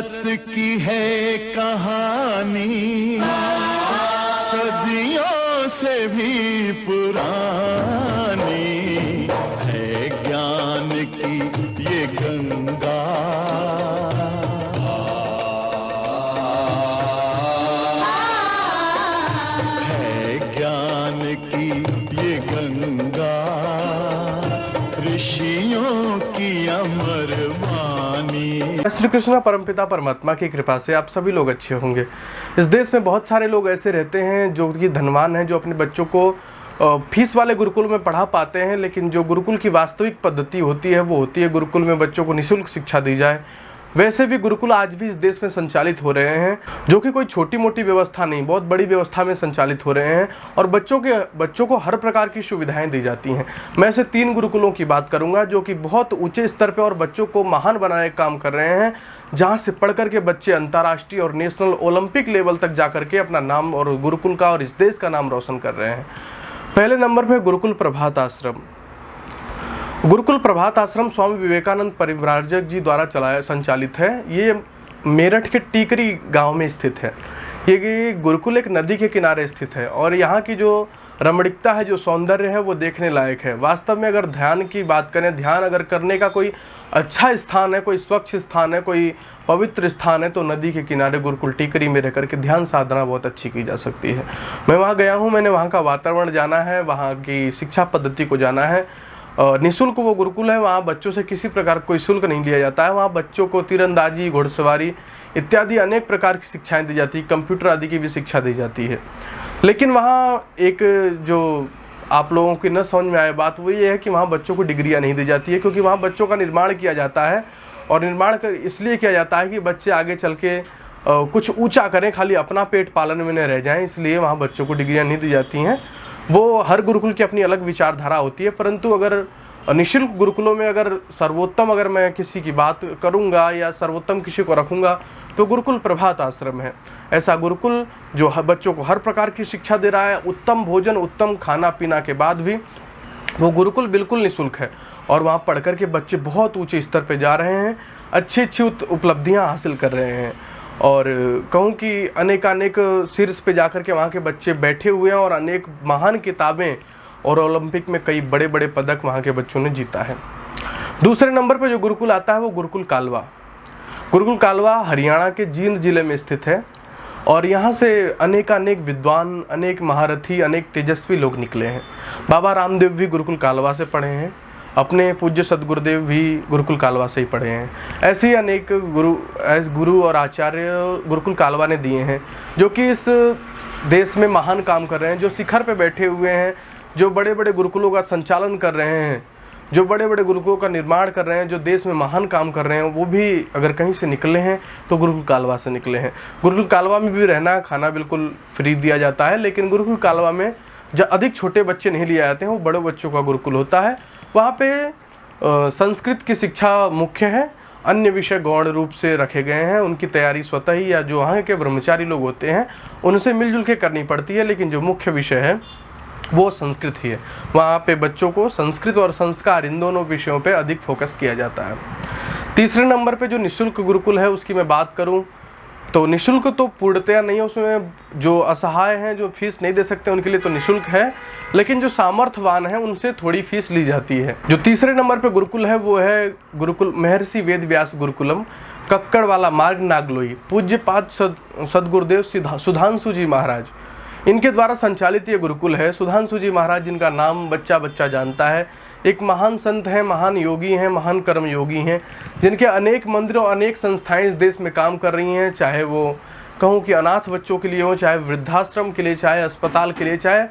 भारत की है कहानी सदियों से भी पुरानी है, ज्ञान की ये गंगा है, ज्ञान की ये गंगा ऋषियों की अमर वाणी। श्री कृष्ण परमपिता परमात्मा की कृपा से आप सभी लोग अच्छे होंगे। इस देश में बहुत सारे लोग ऐसे रहते हैं जो कि धनवान हैं, जो अपने बच्चों को फीस वाले गुरुकुल में पढ़ा पाते हैं, लेकिन जो गुरुकुल की वास्तविक पद्धति होती है वो होती है गुरुकुल में बच्चों को निःशुल्क शिक्षा दी जाए। वैसे भी गुरुकुल आज भी इस देश में संचालित हो रहे हैं, जो कि कोई छोटी मोटी व्यवस्था नहीं, बहुत बड़ी व्यवस्था में संचालित हो रहे हैं और बच्चों को हर प्रकार की सुविधाएं दी जाती हैं। मैं ऐसे 3 गुरुकुलों की बात करूंगा जो कि बहुत ऊंचे स्तर पर और बच्चों को महान बनाने का काम कर रहे हैं, जहां से पढ़ करके बच्चे अंतर्राष्ट्रीय और नेशनल ओलंपिक लेवल तक जा करके अपना नाम और गुरुकुल का और इस देश का नाम रोशन कर रहे हैं। पहले नंबर पर गुरुकुल प्रभात आश्रम। गुरुकुल प्रभात आश्रम स्वामी विवेकानंद परिव्राजक जी द्वारा संचालित है। ये मेरठ के टीकरी गांव में स्थित है। ये गुरुकुल एक नदी के किनारे स्थित है और यहाँ की जो रमणीकता है, जो सौंदर्य है, वो देखने लायक है। वास्तव में अगर ध्यान की बात करें, ध्यान अगर करने का कोई अच्छा स्थान है, कोई स्वच्छ स्थान है, कोई पवित्र स्थान है, तो नदी के किनारे गुरुकुल टीकरी में रह करके ध्यान साधना बहुत अच्छी की जा सकती है। मैं वहाँ गया हूँ, मैंने वहाँ का वातावरण जाना है, वहाँ की शिक्षा पद्धति को जाना है। निःशुल्क वो गुरुकुल है, वहाँ बच्चों से किसी प्रकार कोई शुल्क नहीं लिया जाता है। वहाँ बच्चों को तीरंदाजी, घुड़सवारी इत्यादि अनेक प्रकार की शिक्षाएं दी जाती है, कंप्यूटर आदि की भी शिक्षा दी जाती है। लेकिन वहाँ एक जो आप लोगों की न समझ में आए बात वो ये है कि वहाँ बच्चों को डिग्रियाँ नहीं दी जाती है, क्योंकि वहाँ बच्चों का निर्माण किया जाता है और निर्माण कर इसलिए किया जाता है कि बच्चे आगे चल के कुछ ऊँचा करें, खाली अपना पेट पालन में न रह जाएँ, इसलिए वहाँ बच्चों को डिग्रियाँ नहीं दी जाती हैं। वो हर गुरुकुल की अपनी अलग विचारधारा होती है, परंतु अगर निःशुल्क गुरुकुलों में अगर सर्वोत्तम अगर मैं किसी की बात करूंगा या सर्वोत्तम किसी को रखूंगा तो गुरुकुल प्रभात आश्रम है। ऐसा गुरुकुल जो बच्चों को हर प्रकार की शिक्षा दे रहा है, उत्तम भोजन, उत्तम खाना पीना के बाद भी वो गुरुकुल बिल्कुल निःशुल्क है और वहाँ पढ़ कर के बच्चे बहुत ऊँचे स्तर पर जा रहे हैं, अच्छी अच्छी उपलब्धियाँ हासिल कर रहे हैं। और कहूँ कि अनेक शीर्ष पे जाकर के वहाँ के बच्चे बैठे हुए हैं और अनेक महान किताबें और ओलंपिक में कई बड़े बड़े पदक वहाँ के बच्चों ने जीता है। दूसरे नंबर पे जो गुरुकुल आता है वो गुरुकुल कालवा। गुरुकुल कालवा हरियाणा के जींद जिले में स्थित है और यहाँ से अनेक विद्वान, अनेक महारथी, अनेक तेजस्वी लोग निकले हैं। बाबा रामदेव भी गुरुकुल कालवा से पढ़े हैं, अपने पूज्य सदगुरुदेव भी गुरुकुल कालवा से ही पढ़े हैं। ऐसे ही अनेक गुरु और आचार्य गुरुकुल कालवा ने दिए हैं, जो कि इस देश में महान काम कर रहे हैं, जो शिखर पे बैठे हुए हैं, जो बड़े बड़े गुरुकुलों का संचालन कर रहे हैं, जो बड़े बड़े गुरुकुलों का निर्माण कर रहे हैं, जो देश में महान काम कर रहे हैं, वो भी अगर कहीं से निकले हैं तो गुरुकुल कालवा से निकले हैं। गुरुकुल कालवा में भी रहना खाना बिल्कुल फ्री दिया जाता है, लेकिन गुरुकुल कालवा में जब अधिक छोटे बच्चे नहीं लिए जाते हैं, वो बड़े बच्चों का गुरुकुल होता है। वहाँ पे संस्कृत की शिक्षा मुख्य है, अन्य विषय गौण रूप से रखे गए हैं। उनकी तैयारी स्वतः ही या जो वहाँ के ब्रह्मचारी लोग होते हैं उनसे मिलजुल के करनी पड़ती है, लेकिन जो मुख्य विषय है वो संस्कृत ही है। वहाँ पे बच्चों को संस्कृत और संस्कार इन दोनों विषयों पे अधिक फोकस किया जाता है। तीसरे नंबर पे जो निःशुल्क गुरुकुल है उसकी मैं बात करूँ तो निःशुल्क तो पूर्णतया नहीं है, उसमें जो असहाय हैं, जो फीस नहीं दे सकते, उनके लिए तो निःशुल्क है, लेकिन जो सामर्थ्यवान हैं उनसे थोड़ी फीस ली जाती है। जो तीसरे नंबर पे गुरुकुल है वो है गुरुकुल महर्षि वेद व्यास गुरुकुलम, कक्कड़ वाला मार्ग, नागलोई। पूज्यपाद सदगुरुदेव सुधांशु जी महाराज, इनके द्वारा संचालित ये गुरुकुल है। सुधांशु जी महाराज, जिनका नाम बच्चा बच्चा जानता है, एक महान संत हैं, महान योगी हैं, महान कर्म योगी हैं, जिनके अनेक मंदिरों, अनेक संस्थाएं इस देश में काम कर रही हैं, चाहे वो कहूँ कि अनाथ बच्चों के लिए हो, चाहे वृद्धाश्रम के लिए, चाहे अस्पताल के लिए, चाहे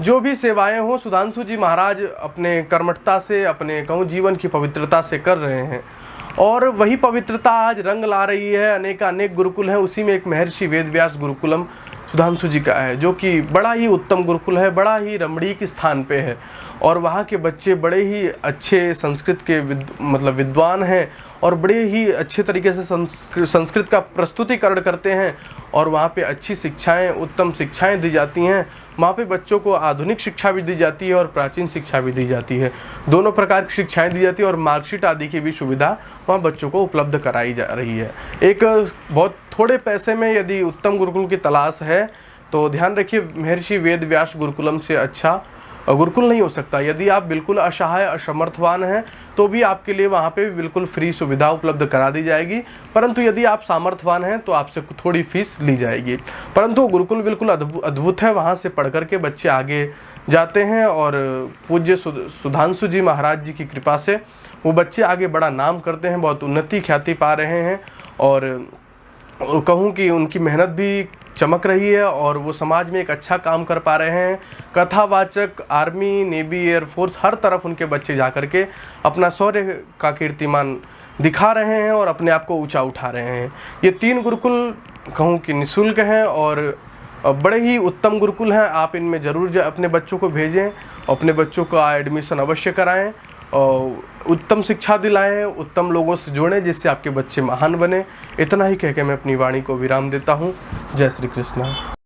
जो भी सेवाएं हो, सुधांशु जी महाराज अपने कर्मठता से, अपने कहूँ जीवन की पवित्रता से कर रहे हैं और वही पवित्रता आज रंग ला रही है। अनेक गुरुकुल हैं, उसी में एक महर्षि वेदव्यास गुरुकुलम सुधांशु जी का है, जो कि बड़ा ही उत्तम गुरुकुल है, बड़ा ही रमणीक स्थान पे है और वहाँ के बच्चे बड़े ही अच्छे संस्कृत के विद्वान हैं और बड़े ही अच्छे तरीके से संस्कृत का प्रस्तुतिकरण करते हैं और वहाँ पे अच्छी शिक्षाएं, उत्तम शिक्षाएं दी जाती हैं। वहाँ पे बच्चों को आधुनिक शिक्षा भी दी जाती है और प्राचीन शिक्षा भी दी जाती है। दोनों प्रकार की शिक्षाएं दी जाती है और मार्कशीट आदि की भी सुविधा वहाँ बच्चों को उपलब्ध कराई जा रही है। एक बहुत थोड़े पैसे में यदि उत्तम गुरुकुल की तलाश है तो ध्यान रखिए, महर्षि वेद व्यास गुरुकुलम से अच्छा गुरुकुल नहीं हो सकता। यदि आप बिल्कुल असहाय असमर्थवान हैं तो भी आपके लिए वहाँ पे बिल्कुल फ्री सुविधा उपलब्ध करा दी जाएगी, परंतु यदि आप सामर्थ्यवान हैं तो आपसे थोड़ी फीस ली जाएगी। परंतु गुरुकुल बिल्कुल अद्भुत है, वहाँ से पढ़ कर के बच्चे आगे जाते हैं और पूज्य सुधांशु जी महाराज जी की कृपा से वो बच्चे आगे बड़ा नाम करते हैं, बहुत उन्नति ख्याति पा रहे हैं और कहूँ कि उनकी मेहनत भी चमक रही है और वो समाज में एक अच्छा काम कर पा रहे हैं। कथावाचक आर्मी, नेवी, एयरफोर्स हर तरफ उनके बच्चे जा कर के अपना शौर्य का कीर्तिमान दिखा रहे हैं और अपने आप को ऊंचा उठा रहे हैं। ये 3 गुरुकुल कहूँ कि निःशुल्क हैं और बड़े ही उत्तम गुरुकुल हैं। आप इनमें ज़रूर अपने बच्चों को भेजें, अपने बच्चों का एडमिशन अवश्य कराएं और उत्तम शिक्षा दिलाएं, उत्तम लोगों से जोड़ें जिससे आपके बच्चे महान बने। इतना ही कह के मैं अपनी वाणी को विराम देता हूँ। जय श्री कृष्ण।